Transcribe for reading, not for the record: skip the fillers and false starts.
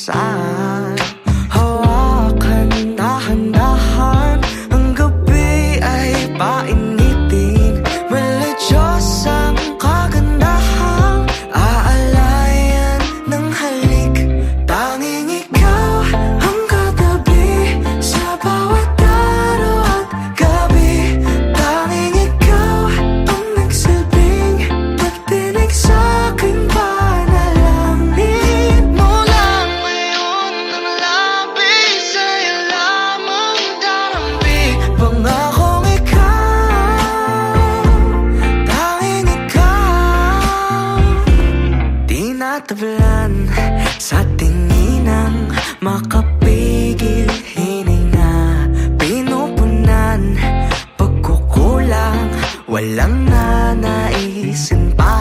minsan. Hawakan dahan-dahan, ang gabi ay painitin. Mala Diyos ang kagandahan, aalayan ng halik. Tanging ikaw ang katabi sa bawat araw at gabi. Tanging ikaw ang nagsilbing pagdinig sa'king panalangin. Mula ngayon ang labi sa'yo lamang darambi. Pangakong ikaw, tanging ikaw, di natablan sa tinginang makapigil hininga. Pinupunan pagkukulang, walang nanaisin pa.